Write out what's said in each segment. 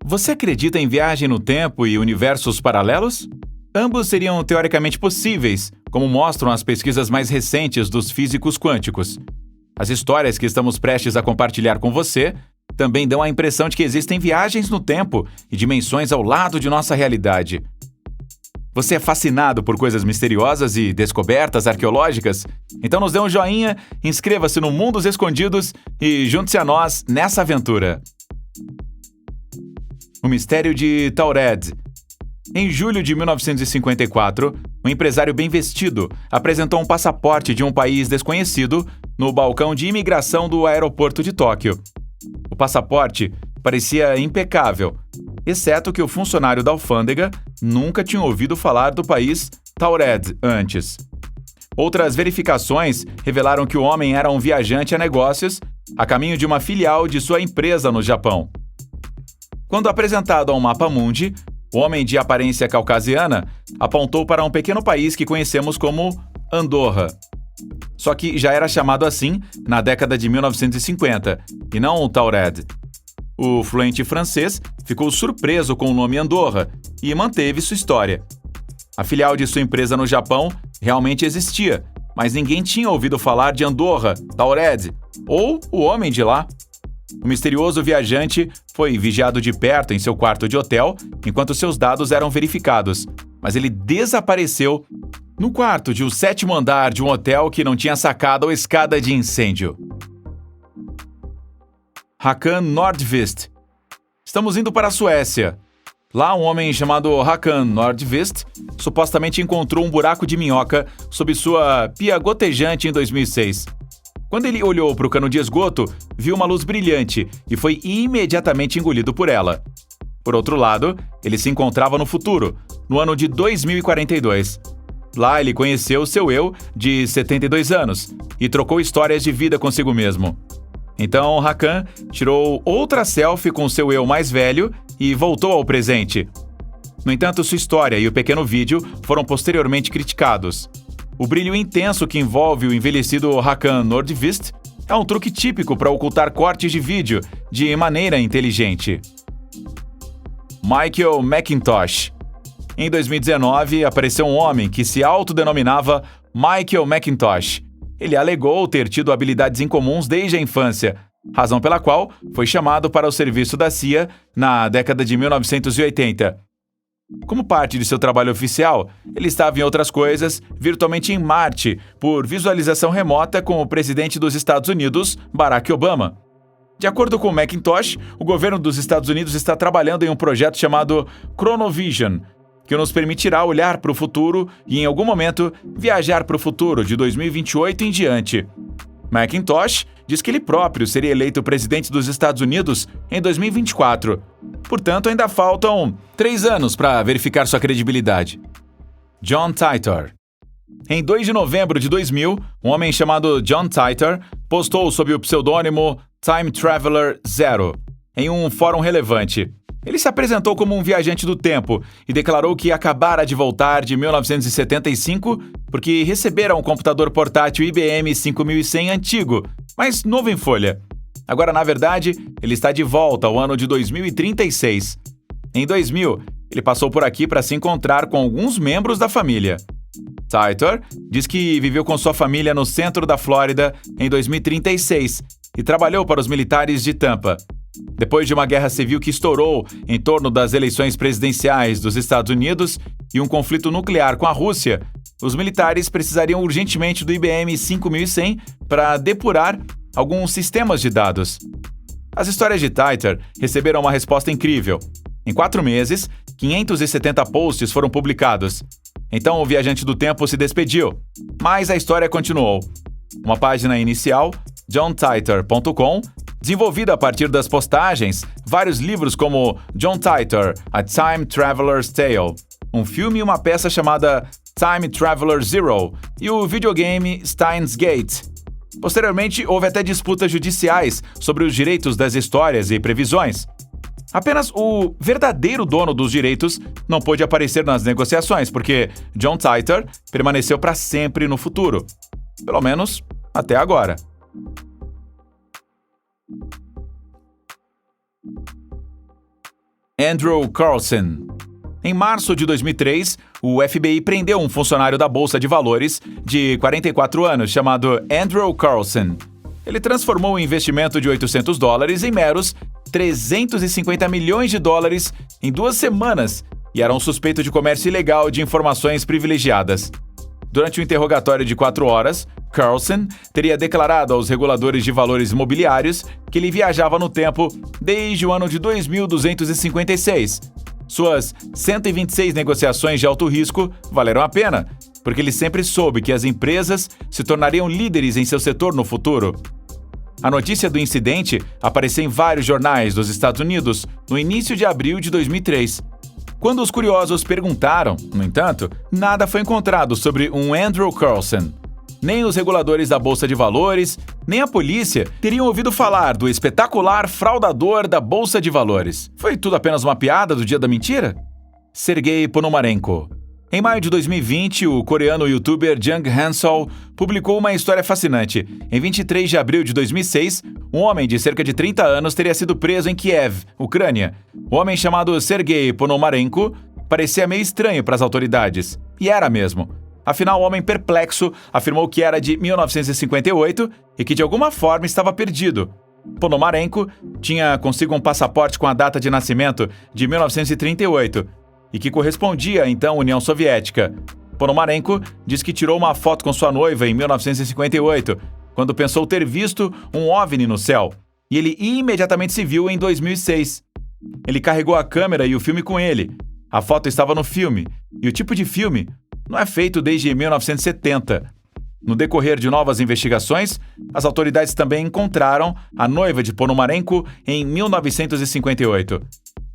Você acredita em viagem no tempo e universos paralelos? Ambos seriam teoricamente possíveis, como mostram as pesquisas mais recentes dos físicos quânticos. As histórias que estamos prestes a compartilhar com você também dão a impressão de que existem viagens no tempo e dimensões ao lado de nossa realidade. Você é fascinado por coisas misteriosas e descobertas arqueológicas? Então nos dê um joinha, inscreva-se no Mundos Escondidos e junte-se a nós nessa aventura. O mistério de Taured. Em julho de 1954, um empresário bem vestido apresentou um passaporte de um país desconhecido no balcão de imigração do aeroporto de Tóquio. O passaporte parecia impecável, exceto que o funcionário da alfândega nunca tinha ouvido falar do país Taured antes. Outras verificações revelaram que o homem era um viajante a negócios a caminho de uma filial de sua empresa no Japão. Quando apresentado ao mapa mundi, o homem de aparência caucasiana apontou para um pequeno país que conhecemos como Andorra. Só que já era chamado assim na década de 1950, e não o Taured. O fluente francês ficou surpreso com o nome Andorra e manteve sua história. A filial de sua empresa no Japão realmente existia, mas ninguém tinha ouvido falar de Andorra, Taured ou o homem de lá. O misterioso viajante foi vigiado de perto em seu quarto de hotel enquanto seus dados eram verificados, mas ele desapareceu no quarto de um 7º andar de um hotel que não tinha sacada ou escada de incêndio. Håkan Nordqvist. Estamos indo para a Suécia. Lá, um homem chamado Håkan Nordqvist supostamente encontrou um buraco de minhoca sob sua pia gotejante em 2006. Quando ele olhou para o cano de esgoto, viu uma luz brilhante e foi imediatamente engolido por ela. Por outro lado, ele se encontrava no futuro, no ano de 2042. Lá ele conheceu seu eu de 72 anos e trocou histórias de vida consigo mesmo. Então, Håkan tirou outra selfie com seu eu mais velho e voltou ao presente. No entanto, sua história e o pequeno vídeo foram posteriormente criticados. O brilho intenso que envolve o envelhecido Håkan Nordqvist é um truque típico para ocultar cortes de vídeo de maneira inteligente. Michael McIntosh. Em 2019, apareceu um homem que se autodenominava Michael McIntosh. Ele alegou ter tido habilidades incomuns desde a infância, razão pela qual foi chamado para o serviço da CIA na década de 1980. Como parte de seu trabalho oficial, ele estava em outras coisas, virtualmente em Marte, por visualização remota com o presidente dos Estados Unidos, Barack Obama. De acordo com McIntosh, o governo dos Estados Unidos está trabalhando em um projeto chamado Chronovision, que nos permitirá olhar para o futuro e, em algum momento, viajar para o futuro de 2028 em diante. McIntosh diz que ele próprio seria eleito presidente dos Estados Unidos em 2024. Portanto, ainda faltam 3 anos para verificar sua credibilidade. John Titor. Em 2 de novembro de 2000, um homem chamado John Titor postou sob o pseudônimo Time Traveler Zero em um fórum relevante. Ele se apresentou como um viajante do tempo e declarou que acabara de voltar de 1975 porque recebera um computador portátil IBM 5100 antigo, mas novo em folha. Agora, na verdade, ele está de volta ao ano de 2036. Em 2000, ele passou por aqui para se encontrar com alguns membros da família. Titor diz que viveu com sua família no centro da Flórida em 2036 e trabalhou para os militares de Tampa. Depois de uma guerra civil que estourou em torno das eleições presidenciais dos Estados Unidos e um conflito nuclear com a Rússia, os militares precisariam urgentemente do IBM 5100 para depurar alguns sistemas de dados. As histórias de Titor receberam uma resposta incrível. Em 4 meses, 570 posts foram publicados. Então o viajante do tempo se despediu, mas a história continuou. Uma página inicial, johntitor.com, desenvolvida a partir das postagens, vários livros como John Titor, A Time Traveler's Tale, um filme e uma peça chamada Time Traveler Zero e o videogame Steins Gate. Posteriormente, houve até disputas judiciais sobre os direitos das histórias e previsões. Apenas o verdadeiro dono dos direitos não pôde aparecer nas negociações, porque John Titor permaneceu para sempre no futuro. Pelo menos, até agora. Andrew Carlson. Em março de 2003, o FBI prendeu um funcionário da Bolsa de Valores de 44 anos chamado Andrew Carlson. Ele transformou o investimento de $800 em meros $350 milhões em 2 semanas e era um suspeito de comércio ilegal de informações privilegiadas. Durante o interrogatório de 4 horas, Carlson teria declarado aos reguladores de valores imobiliários que ele viajava no tempo desde o ano de 2256. Suas 126 negociações de alto risco valeram a pena, porque ele sempre soube que as empresas se tornariam líderes em seu setor no futuro. A notícia do incidente apareceu em vários jornais dos Estados Unidos no início de abril de 2003. Quando os curiosos perguntaram, no entanto, nada foi encontrado sobre um Andrew Carlson. Nem os reguladores da Bolsa de Valores, nem a polícia teriam ouvido falar do espetacular fraudador da Bolsa de Valores. Foi tudo apenas uma piada do dia da mentira? Sergei Ponomarenko. Em maio de 2020, o coreano youtuber Jung Hansol publicou uma história fascinante. Em 23 de abril de 2006, um homem de cerca de 30 anos teria sido preso em Kiev, Ucrânia. O homem chamado Sergei Ponomarenko parecia meio estranho para as autoridades. E era mesmo. Afinal, o homem perplexo afirmou que era de 1958 e que de alguma forma estava perdido. Ponomarenko tinha consigo um passaporte com a data de nascimento de 1938 e que correspondia à então União Soviética. Ponomarenko diz que tirou uma foto com sua noiva em 1958, quando pensou ter visto um OVNI no céu, e ele imediatamente se viu em 2006. Ele carregou a câmera e o filme com ele. A foto estava no filme, e o tipo de filme não é feito desde 1970. No decorrer de novas investigações, as autoridades também encontraram a noiva de Ponomarenko em 1958.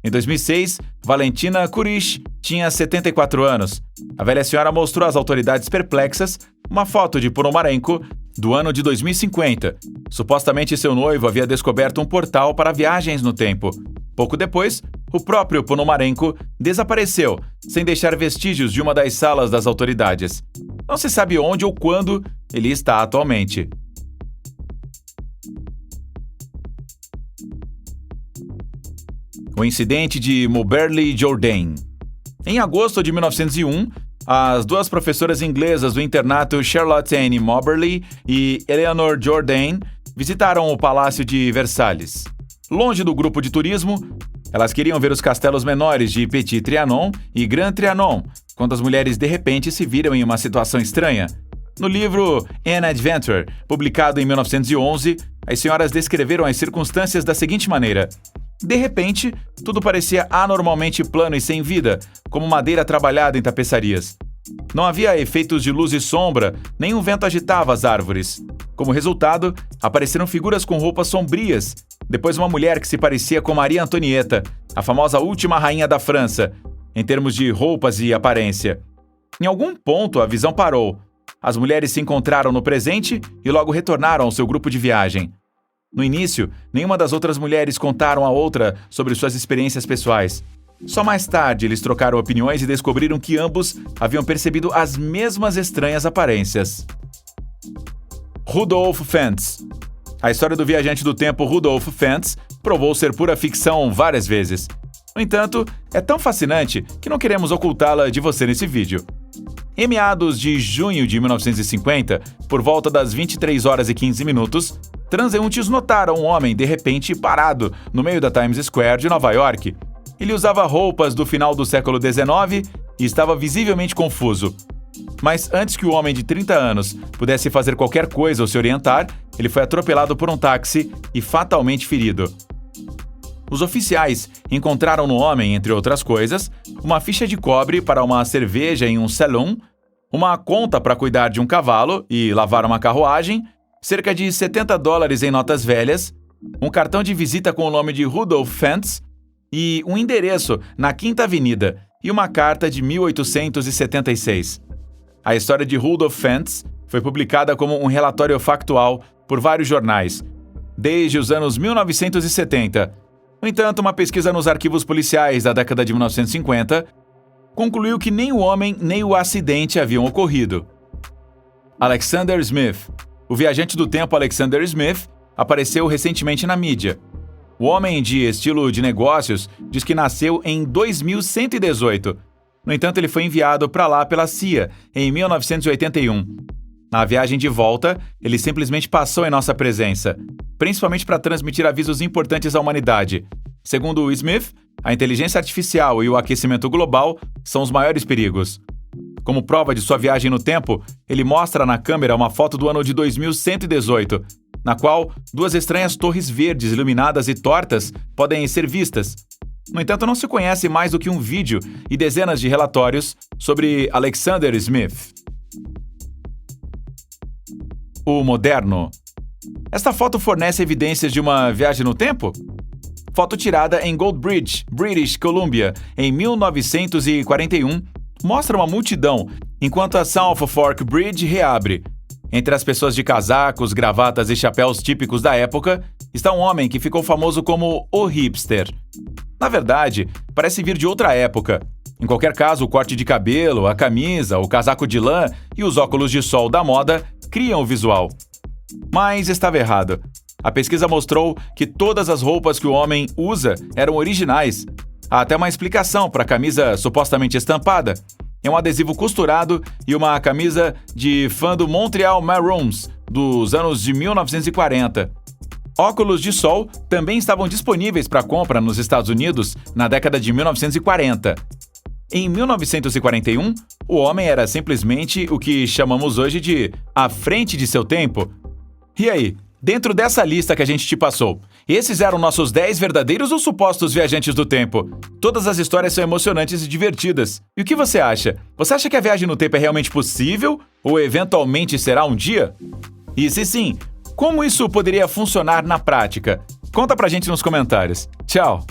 Em 2006, Valentina Kurish tinha 74 anos. A velha senhora mostrou às autoridades perplexas uma foto de Ponomarenko do ano de 2050. Supostamente seu noivo havia descoberto um portal para viagens no tempo. Pouco depois, o próprio Ponomarenko desapareceu, sem deixar vestígios de uma das salas das autoridades. Não se sabe onde ou quando ele está atualmente. O incidente de Moberly Jourdain. Em agosto de 1901, as 2 professoras inglesas do internato Charlotte Anne Moberly e Eleanor Jourdain visitaram o Palácio de Versalhes. Longe do grupo de turismo, elas queriam ver os castelos menores de Petit Trianon e Grand Trianon, quando as mulheres de repente se viram em uma situação estranha. No livro An Adventure, publicado em 1911, as senhoras descreveram as circunstâncias da seguinte maneira: de repente, tudo parecia anormalmente plano e sem vida, como madeira trabalhada em tapeçarias. Não havia efeitos de luz e sombra, nem um vento agitava as árvores. Como resultado, apareceram figuras com roupas sombrias. Depois uma mulher que se parecia com Maria Antonieta, a famosa última rainha da França, em termos de roupas e aparência. Em algum ponto, a visão parou. As mulheres se encontraram no presente e logo retornaram ao seu grupo de viagem. No início, nenhuma das outras mulheres contaram à outra sobre suas experiências pessoais. Só mais tarde eles trocaram opiniões e descobriram que ambos haviam percebido as mesmas estranhas aparências. Rudolf Fentz. A história do viajante do tempo Rudolf Fentz provou ser pura ficção várias vezes. No entanto, é tão fascinante que não queremos ocultá-la de você nesse vídeo. Em meados de junho de 1950, por volta das 23 horas e 15 minutos, transeuntes notaram um homem de repente parado no meio da Times Square de Nova York. Ele usava roupas do final do século XIX e estava visivelmente confuso. Mas antes que o homem de 30 anos pudesse fazer qualquer coisa ou se orientar, ele foi atropelado por um táxi e fatalmente ferido. Os oficiais encontraram no homem, entre outras coisas, uma ficha de cobre para uma cerveja em um salão, uma conta para cuidar de um cavalo e lavar uma carruagem, cerca de $70 em notas velhas, um cartão de visita com o nome de Rudolf Fentz e um endereço na Quinta Avenida e uma carta de 1876. A história de Rudolf Fentz foi publicada como um relatório factual por vários jornais, desde os anos 1970. No entanto, uma pesquisa nos arquivos policiais da década de 1950 concluiu que nem o homem nem o acidente haviam ocorrido. Alexander Smith. O viajante do tempo Alexander Smith apareceu recentemente na mídia. O homem de estilo de negócios diz que nasceu em 2118. No entanto, ele foi enviado para lá pela CIA em 1981. Na viagem de volta, ele simplesmente passou em nossa presença, principalmente para transmitir avisos importantes à humanidade. Segundo Smith, a inteligência artificial e o aquecimento global são os maiores perigos. Como prova de sua viagem no tempo, ele mostra na câmera uma foto do ano de 2118, na qual duas estranhas torres verdes iluminadas e tortas podem ser vistas. No entanto, não se conhece mais do que um vídeo e dezenas de relatórios sobre Alexander Smith. O moderno. Esta foto fornece evidências de uma viagem no tempo? Foto tirada em Goldbridge, British Columbia, em 1941, mostra uma multidão enquanto a South Fork Bridge reabre. Entre as pessoas de casacos, gravatas e chapéus típicos da época, está um homem que ficou famoso como o hipster. Na verdade, parece vir de outra época. Em qualquer caso, o corte de cabelo, a camisa, o casaco de lã e os óculos de sol da moda criam o visual. Mas estava errado. A pesquisa mostrou que todas as roupas que o homem usa eram originais. Há até uma explicação para a camisa supostamente estampada. É um adesivo costurado e uma camisa de fã do Montreal Maroons, dos anos de 1940. Óculos de sol também estavam disponíveis para compra nos Estados Unidos na década de 1940. Em 1941, o homem era simplesmente o que chamamos hoje de à frente de seu tempo. E aí, dentro dessa lista que a gente te passou, esses eram nossos 10 verdadeiros ou supostos viajantes do tempo? Todas as histórias são emocionantes e divertidas. E o que você acha? Você acha que a viagem no tempo é realmente possível? Ou eventualmente será um dia? E se sim, como isso poderia funcionar na prática? Conta pra gente nos comentários. Tchau!